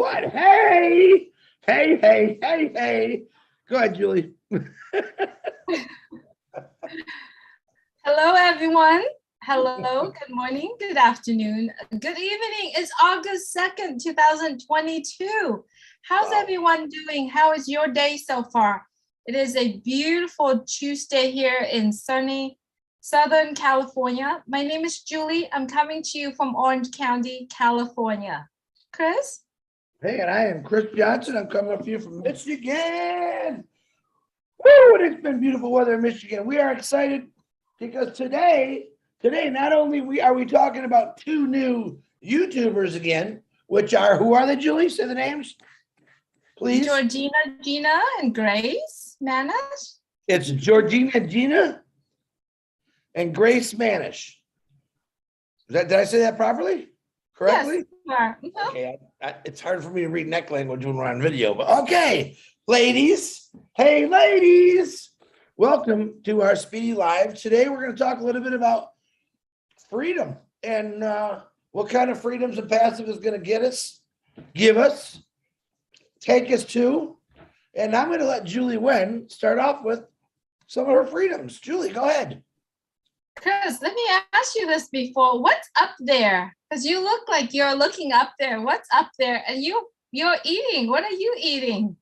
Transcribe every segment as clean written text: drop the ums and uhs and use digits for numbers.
what? Hey. Go ahead, Julie. Hello, everyone. Hello, good morning, good afternoon, good evening. It's August 2nd, 2022. How's everyone doing? How is your day so far? It is a beautiful Tuesday here in sunny Southern California. My name is Julie. I'm coming to you from Orange County, California. Chris? Hey, and I am Chris Johnson. I'm coming up to you from Michigan. Woo, and it's been beautiful weather in Michigan. We are excited because today not only are we talking about two new YouTubers again, which are, who are they, Julie? Say the names, please. Gina and Grace Manish. It's Gina and Grace Manish. Did I say that properly? Correctly? Yes. Okay, it's hard for me to read neck language when we're on video, but okay. Ladies, hey ladies, welcome to our Speedy Live. Today we're going to talk a little bit about freedom and what kind of freedoms ONPASSIVE is going to give us, take us to. And I'm going to let Julie Wen start off with some of her freedoms. Julie, go ahead. Chris, let me ask you this before. What's up there? Because you look like you're looking up there. What's up there? And you're eating. What are you eating?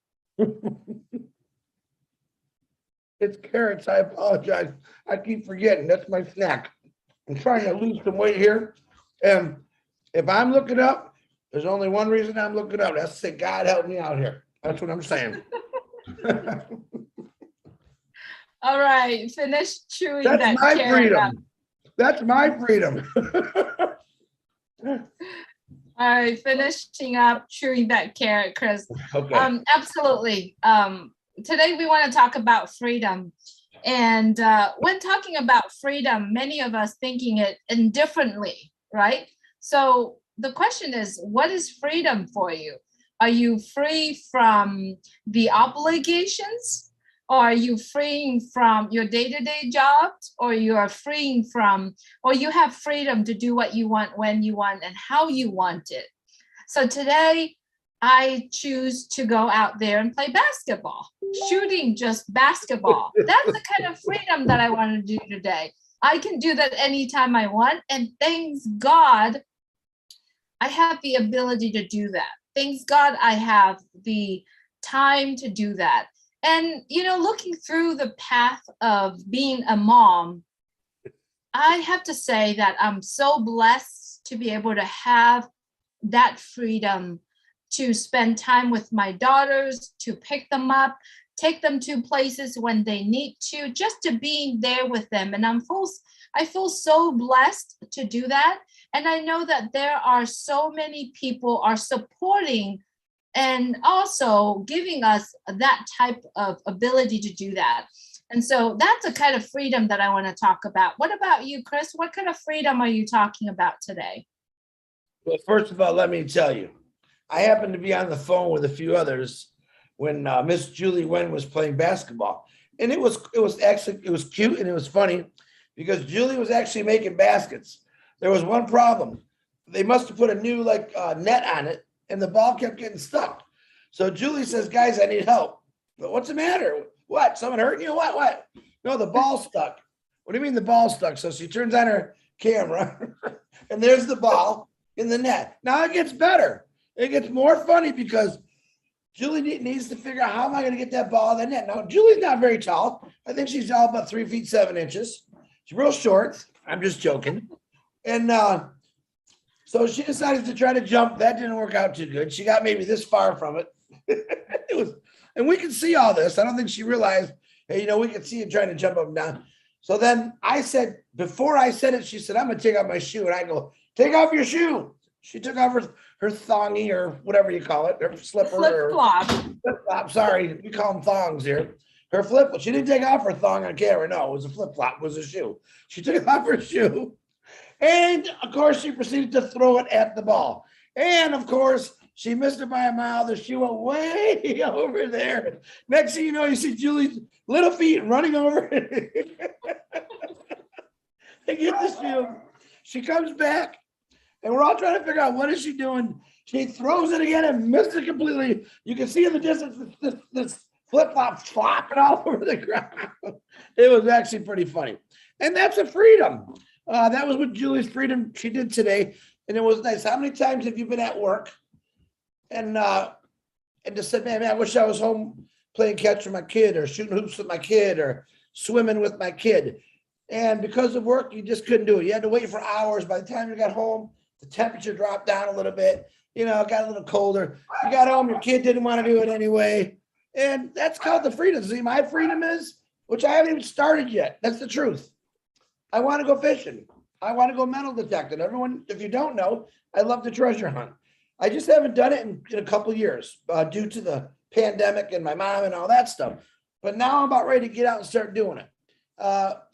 It's carrots. I apologize. I keep forgetting. That's my snack. I'm trying to lose some weight here. And if I'm looking up, there's only one reason I'm looking up. That's to say, God help me out here. That's what I'm saying. All right, finish chewing That's that my carrot freedom. up. That's my freedom. All right, finishing up chewing that carrot, Chris. Okay. Absolutely. Today we want to talk about freedom. And when talking about freedom, many of us thinking it indifferently, right? So the question is, what is freedom for you? Are you free from the obligations? Or are you freeing from your day-to-day jobs? Or you are freeing from, or you have freedom to do what you want, when you want, and how you want it? So today, I choose to go out there and play basketball, shooting just basketball. That's the kind of freedom that I want to do today. I can do that anytime I want. And thanks God, I have the ability to do that. Thanks God, I have the time to do that. And, you know, looking through the path of being a mom, I have to say that I'm so blessed to be able to have that freedom to spend time with my daughters, to pick them up, take them to places when they need to, just to being there with them. And I feel so blessed to do that. And I know that there are so many people are supporting and also giving us that type of ability to do that. And so that's a kind of freedom that I want to talk about. What about you, Chris? What kind of freedom are you talking about today? Well, first of all, let me tell you, I happened to be on the phone with a few others when Miss Julie Wen was playing basketball. And it was cute and it was funny because Julie was actually making baskets. There was one problem. They must have put a new net on it and the ball kept getting stuck. So Julie says, guys, I need help. But what's the matter? What? Someone hurting you? What? No, the ball's stuck. What do you mean the ball's stuck? So she turns on her camera and there's the ball in the net. Now it gets better. It gets more funny because Julie needs to figure out how am I going to get that ball in the net. Now, Julie's not very tall. I think she's all about 3 feet 7 inches. She's real short. I'm just joking. And so she decided to try to jump. That didn't work out too good. She got maybe this far from it. And we can see all this. I don't think she realized, hey, we can see you trying to jump up and down. So then I said, before I said it, she said, I'm going to take off my shoe. And I go, take off your shoe. She took off her thongy or whatever you call it, her slipper. Flip-flop. Sorry, we call them thongs here. Her flip. She didn't take off her thong on camera. No, it was a flip-flop. It was a shoe. She took off her shoe. And, of course, she proceeded to throw it at the ball. And, of course, she missed it by a mile. The shoe went way over there. Next thing you know, you see Julie's little feet running over. They get the shoe. She comes back. And we're all trying to figure out what is she doing. She throws it again and missed it completely. You can see in the distance this flip-flop flopping all over the ground. It was actually pretty funny. And that's a freedom. That was what Julie's freedom she did today. And it was nice. How many times have you been at work and just said, man, I wish I was home playing catch with my kid or shooting hoops with my kid or swimming with my kid. And because of work, you just couldn't do it. You had to wait for hours. By the time you got home, the temperature dropped down a little bit. You know, it got a little colder. You got home, your kid didn't want to do it anyway. And that's called the freedom. See, my freedom is, which I haven't even started yet. That's the truth. I want to go fishing. I want to go metal detecting. Everyone, if you don't know, I love to treasure hunt. I just haven't done it in a couple of years due to the pandemic and my mom and all that stuff. But now I'm about ready to get out and start doing it.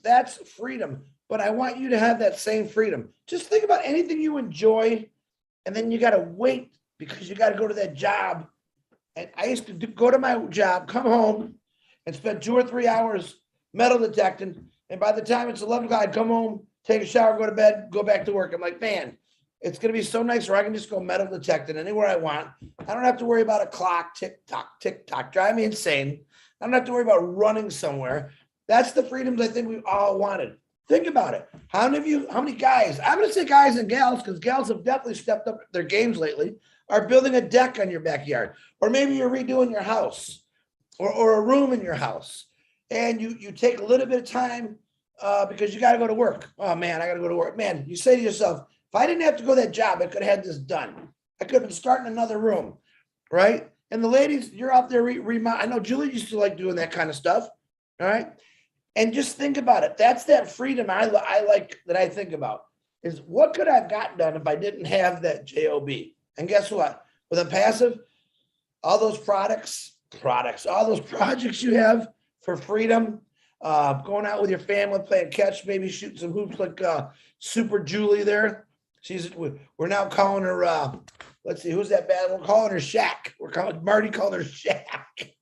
That's freedom. But I want you to have that same freedom. Just think about anything you enjoy, and then you got to wait because you got to go to that job. And I used to go to my job, come home, and spend 2 or 3 hours metal detecting. And by the time it's 11 o'clock, I'd come home, take a shower, go to bed, go back to work. I'm like, man, it's going to be so nice where I can just go metal detecting anywhere I want. I don't have to worry about a clock, tick tock, drive me insane. I don't have to worry about running somewhere. That's the freedoms I think we all wanted. Think about it. How many guys, I'm going to say guys and gals, because gals have definitely stepped up their games lately, are building a deck on your backyard, or maybe you're redoing your house or a room in your house. And you take a little bit of time because you got to go to work. Oh man, I got to go to work. Man, you say to yourself, if I didn't have to go to that job, I could have had this done. I could have been starting another room, right? And the ladies, you're out there I know Julie used to like doing that kind of stuff, all right? And just think about it. That's that freedom I like that I think about is what could I have gotten done if I didn't have that job? And guess what? With ONPASSIVE, all those all those projects you have for freedom, going out with your family, playing catch, maybe shooting some hoops like Super Julie there. We're now calling her, let's see, who's that bad? We're calling her Shaq. Marty called her Shaq.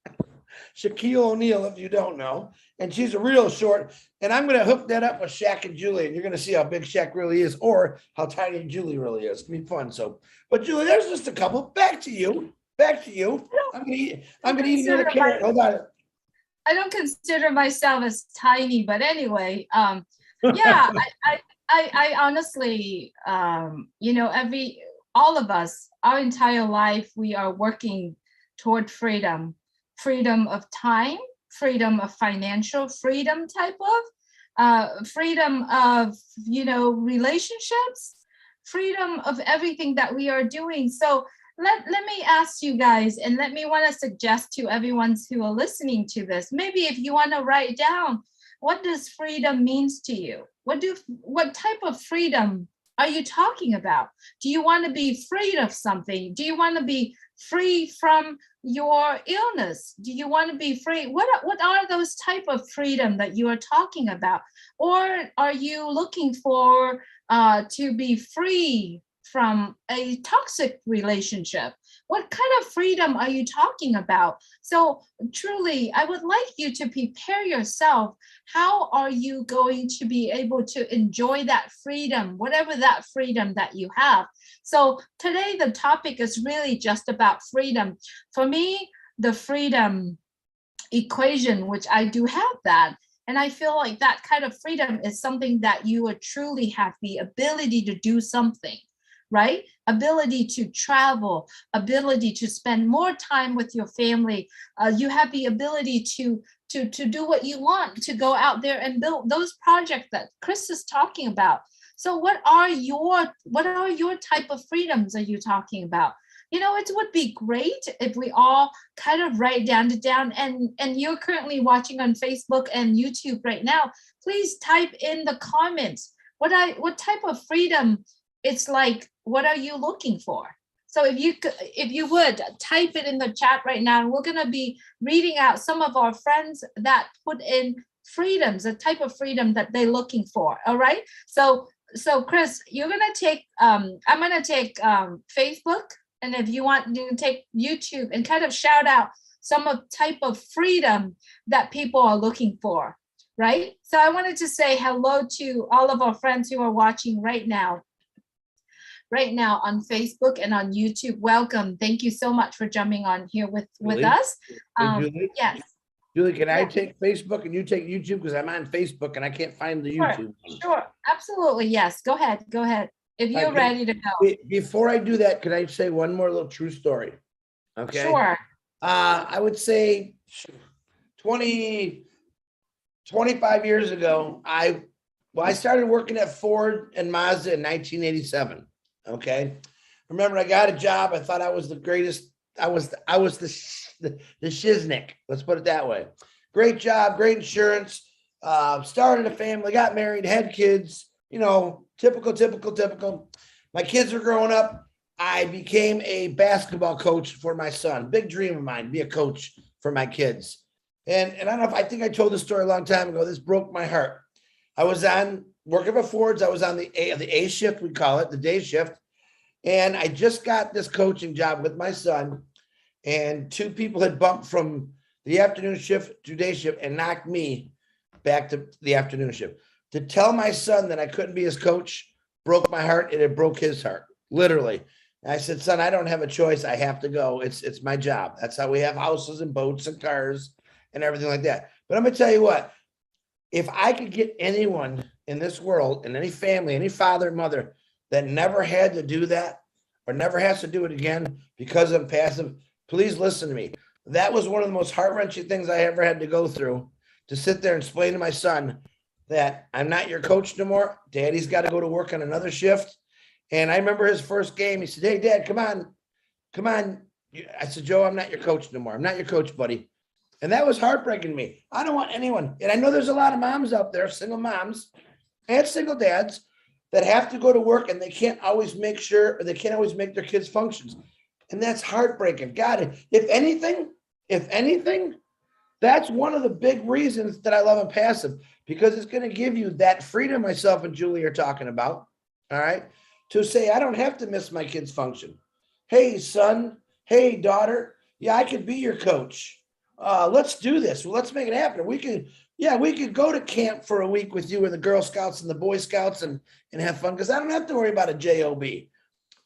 Shaquille O'Neal, if you don't know. And she's a real short. And I'm going to hook that up with Shaq and Julie, and you're going to see how big Shaq really is or how tiny Julie really is. It's going to be fun. So, but Julie, there's just a couple. Back to you. I'm going to eat another carrot. Hold on. I don't consider myself as tiny, but anyway, yeah, I honestly, all of us, our entire life, we are working toward freedom of time, freedom of financial freedom type of, freedom of, relationships, freedom of everything that we are doing. So let me ask you guys, and want to suggest to everyone who are listening to this, maybe if you want to write down, what does freedom means to you? What type of freedom are you talking about? Do you want to be free of something? Do you want to be free from your illness? Do you want to be free? What are those type of freedom that you are talking about? Or are you looking for to be free from a toxic relationship? What kind of freedom are you talking about? So truly, I would like you to prepare yourself. How are you going to be able to enjoy that freedom, whatever that freedom that you have? So today, the topic is really just about freedom. For me, the freedom equation, which I do have that, and I feel like that kind of freedom is something that you would truly have the ability to do something, right? Ability to travel, ability to spend more time with your family. You have the ability to do what you want, to go out there and build those projects that Chris is talking about. So what are your type of freedoms are you talking about? It would be great if we all kind of write down, and you're currently watching on Facebook and YouTube right now. Please type in the comments what type of freedom it's like. What are you looking for? So if you would type it in the chat right now, and we're going to be reading out some of our friends that put in freedoms, the type of freedom that they're looking for. All right. So Chris, you're going to take, I'm going to take Facebook. And if you want to take YouTube and kind of shout out some of type of freedom that people are looking for. Right. So I wanted to say hello to all of our friends who are watching right now. right now on Facebook and on YouTube. Welcome. Thank you so much for jumping on here with Julie? us. Hey, Julie? Yes. Julie, can I Yeah. take Facebook and you take YouTube? Because I'm on Facebook and I can't find the Sure, YouTube one. sure, absolutely, yes. Go ahead, go ahead. If All you're right, ready to go. Before I do that, can I say one more little true story? Okay. Sure. I would say 20, 25 years ago, I started working at Ford and Mazda in 1987. Okay. Remember, I got a job. I thought I was the greatest. I was the shiznick. Let's put it that way. Great job, great insurance. Started a family, got married, had kids. You know, typical. My kids are growing up. I became a basketball coach for my son. Big dream of mine, be a coach for my kids. And I don't know if I think I told this story a long time ago. This broke my heart. I was on working for Ford's. I was on the A shift, we call it, the day shift. And I just got this coaching job with my son. And two people had bumped from the afternoon shift to day shift and knocked me back to the afternoon shift. To tell my son that I couldn't be his coach broke my heart, and it broke his heart, literally. And I said, son, I don't have a choice. I have to go. It's my job. That's how we have houses and boats and cars and everything like that. But I'm going to tell you what, if I could get anyone in this world, in any family, any father and mother that never had to do that or never has to do it again because I'm passive, please listen to me. That was one of the most heart-wrenching things I ever had to go through, to sit there and explain to my son that I'm not your coach no more. Daddy's got to go to work on another shift. And I remember his first game. He said, hey, Dad, come on. I said, Joe, I'm not your coach no more. I'm not your coach, buddy. And that was heartbreaking to me. I don't want anyone. And I know there's a lot of moms out there, single moms and single dads, that have to go to work and they can't always make sure, or they can't always make their kids' functions. And that's heartbreaking. God, if anything, that's one of the big reasons that I love ONPASSIVE, because it's going to give you that freedom myself and Julie are talking about. All right. To say, I don't have to miss my kid's function. Hey, son. Hey, daughter. Yeah, I could be your coach. Let's do this. Well, let's make it happen. We could go to camp for a week with you and the Girl Scouts and the Boy Scouts and have fun, because I don't have to worry about a job.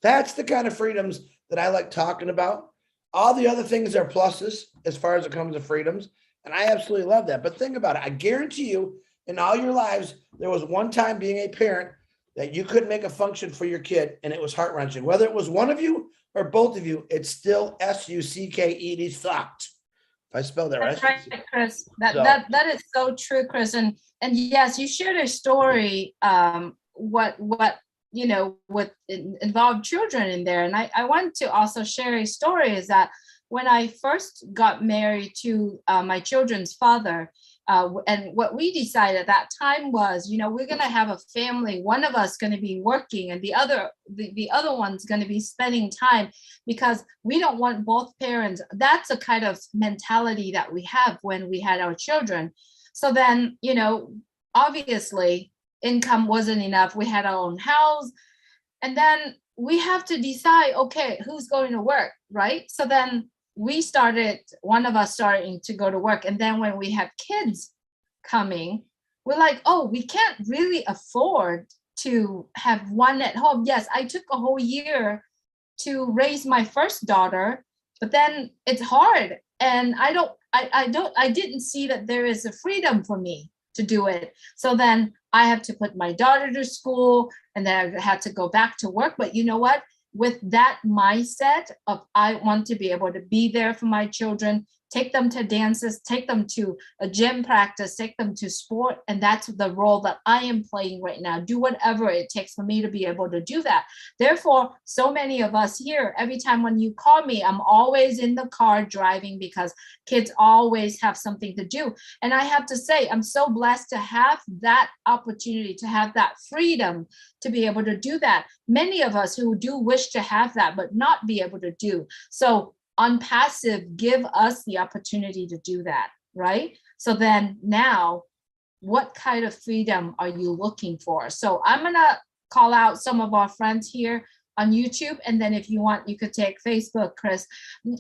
That's the kind of freedoms that I like talking about. All the other things are pluses as far as it comes to freedoms. And I absolutely love that. But think about it. I guarantee you, in all your lives, there was one time being a parent that you couldn't make a function for your kid, and it was heart-wrenching. Whether it was one of you or both of you, it's still SUCKED, sucked. If I spelled that right. That's right, Chris. That is so true, Chris. And yes, you shared a story, what with involved children in there. And I want to also share a story, is that when I first got married to my children's father, and what we decided at that time was, we're going to have a family. One of us going to be working, and the other one's going to be spending time, because we don't want both parents. That's a kind of mentality that we have when we had our children. So then, obviously income wasn't enough. We had our own house, and then we have to decide, okay, who's going to work, right? So then one of us starting to go to work. And then when we have kids coming, we're like, oh, we can't really afford to have one at home. Yes, I took a whole year to raise my first daughter, but then it's hard. And I didn't see that there is a freedom for me to do it. So then I have to put my daughter to school, and then I had to go back to work. But you know what? With that mindset of, I want to be able to be there for my children, take them to dances, take them to a gym practice, take them to sport. And that's the role that I am playing right now. Do whatever it takes for me to be able to do that. Therefore, so many of us here, every time when you call me, I'm always in the car driving, because kids always have something to do. And I have to say, I'm so blessed to have that opportunity, to have that freedom to be able to do that. Many of us who do wish to have that, but not be able to do. So ONPASSIVE give us the opportunity to do that, right? So then now, what kind of freedom are you looking for? So I'm gonna call out some of our friends here on YouTube, and then if you want, you could take Facebook, Chris.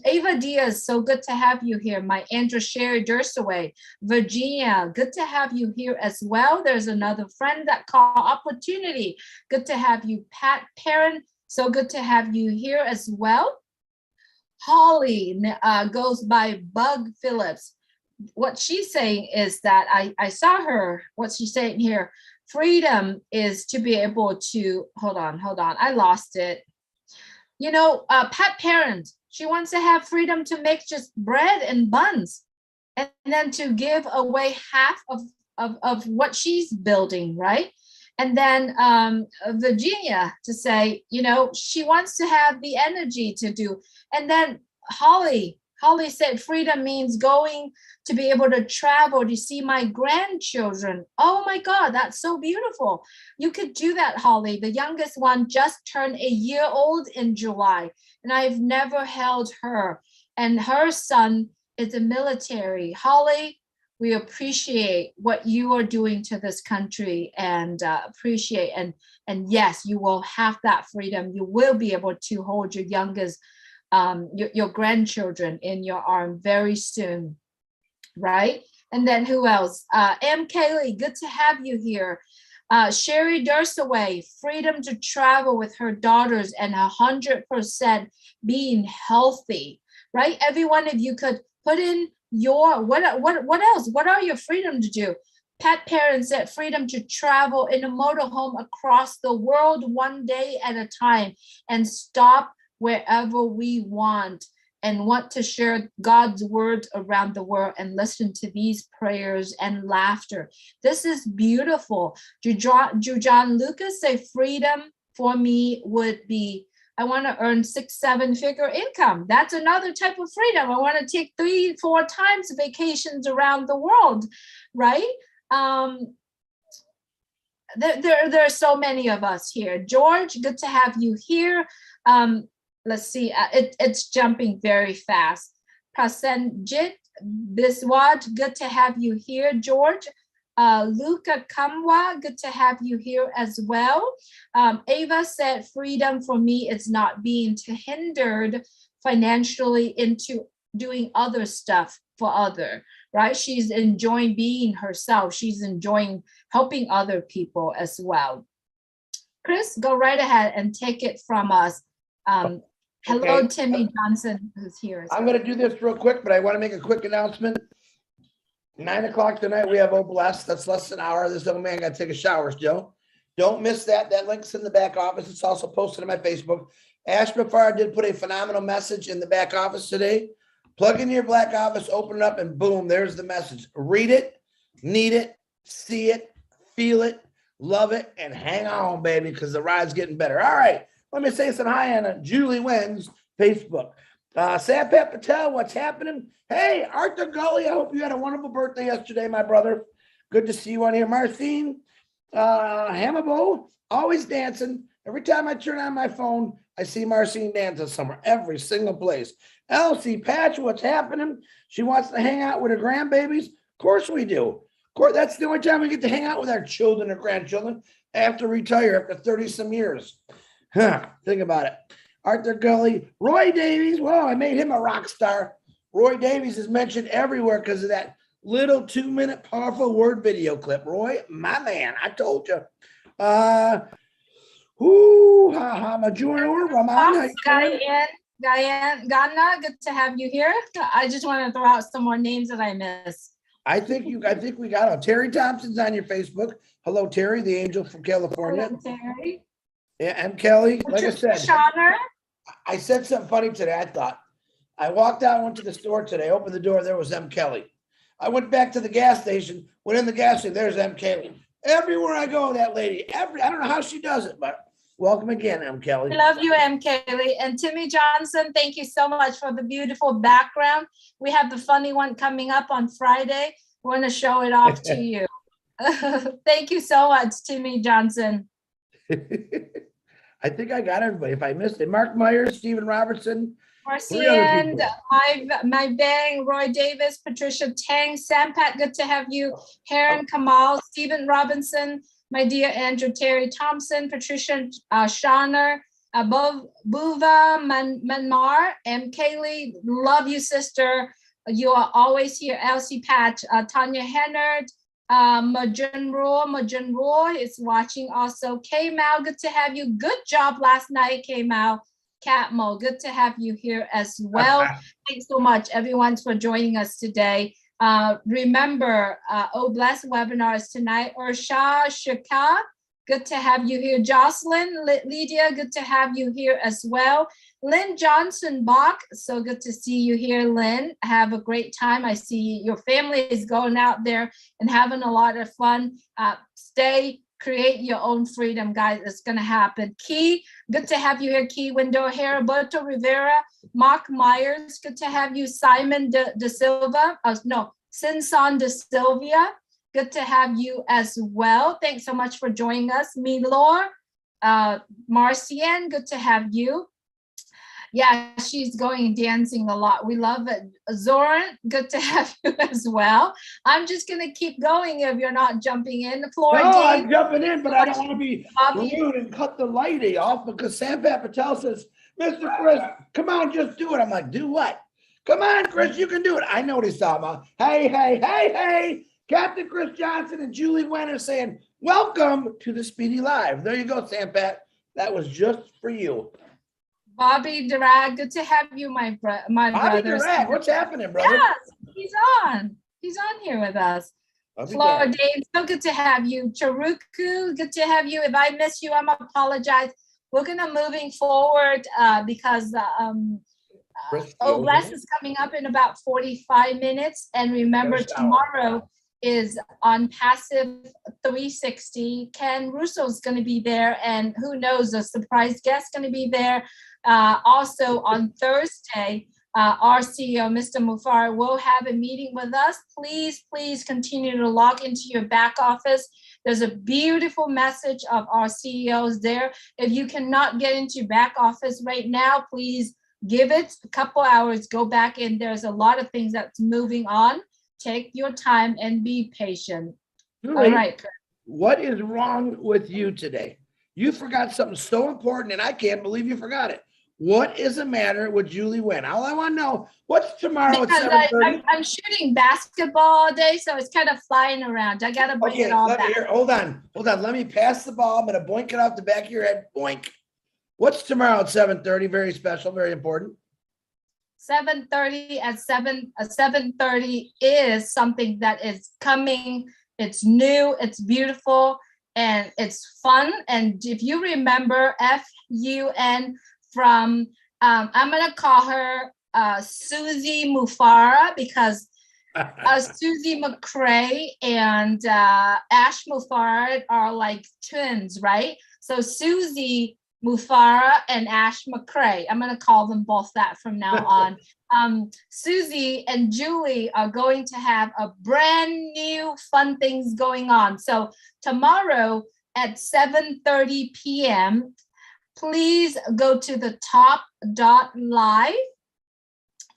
Ava Diaz, so good to have you here. My Andrew Sherry Dursaway, Virginia, good to have you here as well. There's another friend that called Opportunity. Good to have you, Pat Perrin. So good to have you here as well. Holly goes by Bug Phillips. What she's saying is that I saw her, what she's saying here, freedom is to be able to, hold on, I lost it. You know, pet parent, she wants to have freedom to make just bread and buns and then to give away half of what she's building, right? And then Virginia to say, you know, she wants to have the energy to do. And then Holly said freedom means going to be able to travel to see my grandchildren. Oh my God, that's so beautiful. You could do that, Holly. The youngest one just turned a year old in July, and I've never held her. And her son is a military. Holly, we appreciate what you are doing to this country and appreciate, and yes, you will have that freedom. You will be able to hold your youngest, your grandchildren in your arm very soon, right? And then who else? M. Kaylee, good to have you here. Sherry Dursaway, freedom to travel with her daughters and 100% being healthy, right? Every one of you could put in your, what else? What are your freedom to do? Pet parents said freedom to travel in a motorhome across the world one day at a time and stop wherever we want and want to share God's word around the world and listen to these prayers and laughter. This is beautiful. Jujan Lucas say freedom for me would be, I want to earn 6-7 figure income. That's another type of freedom. I want to take 3-4 times vacations around the world, right? There are so many of us here. George, good to have you here. Let's see, it's jumping very fast. Prasenjit Biswat, good to have you here, George. Luca Kamwa, good to have you here as well. Ava said, freedom for me is not being hindered financially into doing other stuff for other, right? She's enjoying being herself. She's enjoying helping other people as well. Chris, go right ahead and take it from us. Hello, Okay. Timmy Johnson, who's here. I'm going to do this real quick, but I want to make a quick announcement. 9 o'clock tonight, we have OBLESS. That's less than an hour. This young man got to take a shower still. Don't miss that. That link's in the back office. It's also posted on my Facebook. Ash Bafar did put a phenomenal message in the back office today. Plug in your back office, open it up, and boom, there's the message. Read it, need it, see it, feel it, love it, and hang on, baby, because the ride's getting better. All right. Let me say some hi on Julie Wen's Facebook. Sapat Patel, what's happening? Hey, Arthur Gully, I hope you had a wonderful birthday yesterday, my brother. Good to see you on here. Marcine Hamabo, always dancing. Every time I turn on my phone, I see Marcine dancing somewhere, every single place. Elsie Patch, what's happening? She wants to hang out with her grandbabies. Of course we do. Of course, that's the only time we get to hang out with our children or grandchildren after retire after 30 some years. Think about it. Arthur Gully, Roy Davies. Whoa, I made him a rock star. Roy Davies is mentioned everywhere because of that little 2-minute powerful word video clip. Roy, my man, I told you. Major Ramon. Diane, Ghana, good to have you here. I just want to throw out some more names that I missed. I think we got Terry Thompson's on your Facebook. Hello, Terry, the angel from California. Hello, Terry. Yeah, and Kelly, like I said, Shauner. I said something funny today. I thought I walked out, went to the store today, opened the door, there was M. Kelly. I went back to the gas station, went in the gas station, there's M. Kelly. Everywhere I go, that lady, I don't know how she does it, but welcome again, M. Kelly. I love you, M. Kelly. And Timmy Johnson, thank you so much for the beautiful background. We have the funny one coming up on Friday. We're going to show it off to you. Thank you so much, Timmy Johnson. I think I got everybody. If I missed it, Mark Myers, Stephen Robertson, Marcian, my bang, Roy Davis, Patricia Tang, Sampat, good to have you. Heron Kamal, Stephen Robinson, my dear Andrew Terry Thompson, Patricia Shauner, Buva Manmar, M. Kaylee, love you, sister. You are always here. Elsie Patch, Tanya Hennard, Majanroy is watching also. K-Mal, good to have you. Good job last night, K-Mal. Catmo, good to have you here as well. Thanks so much, everyone, for joining us today. Remember, Oh Bless webinar is tonight. Ursha Shaka, good to have you here. Jocelyn, Lydia, good to have you here as well. Lynn Johnson Bach, so good to see you here, Lynn. Have a great time. I see your family is going out there and having a lot of fun. Create your own freedom, guys. It's going to happen. Key, good to have you here. Key Window, Heriberto Rivera, Mark Myers, good to have you. Simon De Silva, Sinson De Silvia, good to have you as well. Thanks so much for joining us. Milor, Marcian, good to have you. Yeah, she's going dancing a lot. We love it. Zoran, good to have you as well. I'm just going to keep going if you're not jumping in. The floor. No, Dave, I'm jumping in, but I don't want to be rude and cut the lighting off because Sampat Patel says, Mr. Chris, come on, just do it. I'm like, do what? Come on, Chris, you can do it. I know what he's talking about. Hey. Captain Chris Johnson and Julie Wen are saying, welcome to the Speedy Live. There you go, Sampat. That was just for you. Bobby Durag, good to have you, my brother. Bobby Durag, what's happening, brother? Yes, he's on. He's on here with us. Flora Dave, so good to have you. Charuku, good to have you. If I miss you, I'm apologize. We're gonna moving forward because Oh Bless is coming up in about 45 minutes. And remember, tomorrow is ONPASSIVE 360. Ken Russo's going to be there, and who knows, a surprise guest going to be there. Also on Thursday, our CEO, Mr. Mufar, will have a meeting with us. Please continue to log into your back office. There's a beautiful message of our CEOs there. If you cannot get into your back office right now, please give it a couple hours, go back in. There's a lot of things that's moving on. Take your time and be patient. Julie, all right. What is wrong with you today? You forgot something so important, and I can't believe you forgot it. What is the matter with Julie Wen? All I want to know, what's tomorrow because at 7:30? I'm shooting basketball all day, so it's kind of flying around. I got to bring it all back. Here, hold on. Let me pass the ball. I'm going to boink it off the back of your head. Boink. What's tomorrow at 7:30? Very special, very important. 7:30 at 7:30 is something that is coming. It's new, it's beautiful, and it's fun. And if you remember FUN from, I'm going to call her Susie Mufara, because Susie McCrae and Ash Mufara are like twins, right? So Susie Mufara and Ash McCrae. I'm going to call them both that from now on. Susie and Julie are going to have a brand new fun things going on. So tomorrow at 7:30 p.m., please go to the top.live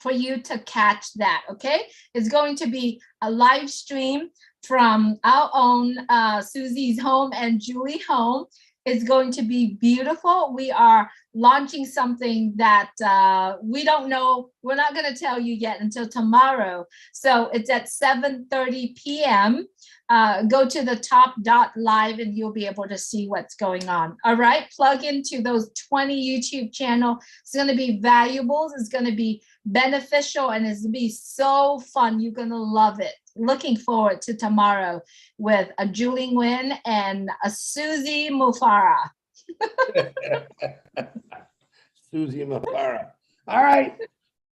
for you to catch that, okay? It's going to be a live stream from our own Susie's home and Julie home. It's going to be beautiful. We are launching something that we don't know. We're not going to tell you yet until tomorrow. So it's at 7:30 p.m. Go to the top.live and you'll be able to see what's going on. All right, plug into those 20 YouTube channels. It's going to be valuable. It's going to be beneficial, and it's going to be so fun. You're going to love it. Looking forward to tomorrow with a Julie Nguyen and a Susie Mufara. Susie Mufara. All right.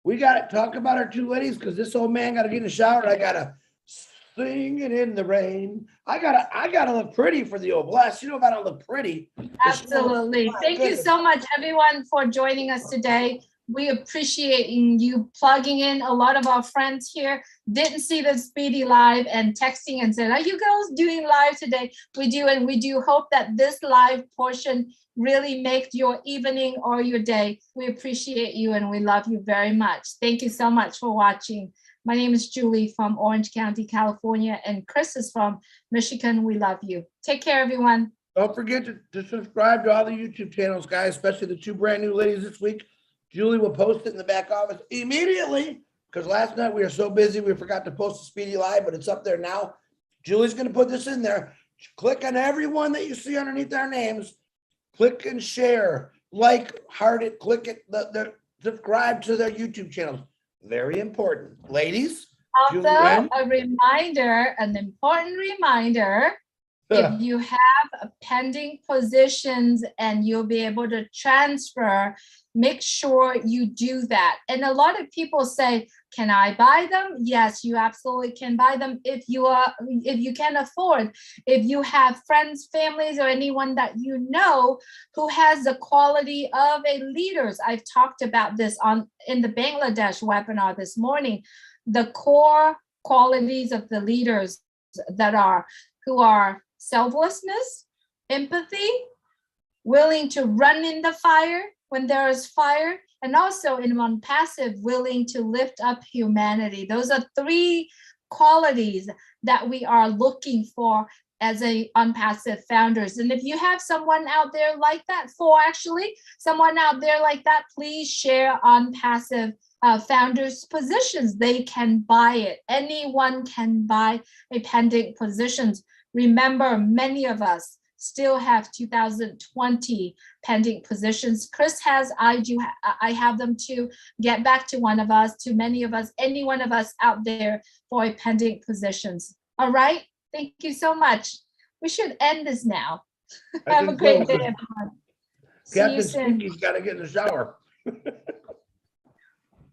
We got to talk about our two ladies, because this old man got to get in the shower. I got to sing it in the rain. I gotta look pretty for the old blast. You know, if I don't look pretty. Absolutely. Thank you so much, everyone, for joining us today. We appreciate you plugging in. A lot of our friends here didn't see the Speedy Live and texting and said, are you girls doing live today? We do, and we do hope that this live portion really makes your evening or your day. We appreciate you and we love you very much. Thank you so much for watching. My name is Julie from Orange County, California, and Chris is from Michigan. We love you. Take care, everyone. Don't forget to subscribe to all the YouTube channels, guys, especially the two brand new ladies this week. Julie will post it in the back office immediately, because last night we were so busy we forgot to post the Speedy Live, but it's up there now. Julie's going to put this in there. Click on everyone that you see underneath our names. Click and share, like, heart it, click it, subscribe to their YouTube channels. Very important. Ladies, Also, a reminder, an important reminder, if you have pending positions and you'll be able to transfer, make sure you do that. And a lot of people say, can I buy them? Yes, you absolutely can buy them if you can afford. If you have friends, families, or anyone that you know who has the quality of a leaders. I've talked about this in the Bangladesh webinar this morning. The core qualities of the leaders who are selflessness, empathy, willing to run in the fire when there is fire, and also in ONPASSIVE, willing to lift up humanity. Those are 3 qualities that we are looking for as a ONPASSIVE founders. And if you have someone out there like that, someone out there like that, please share ONPASSIVE founders positions. They can buy it. Anyone can buy a pending positions. Remember, many of us still have 2020 pending positions. Chris has, I have them too. Get back to one of us, to many of us, any one of us out there for a pending positions. All right, thank you so much. We should end this now. Have a great day, everyone. See you Captain soon. Stinky's got to get in the shower.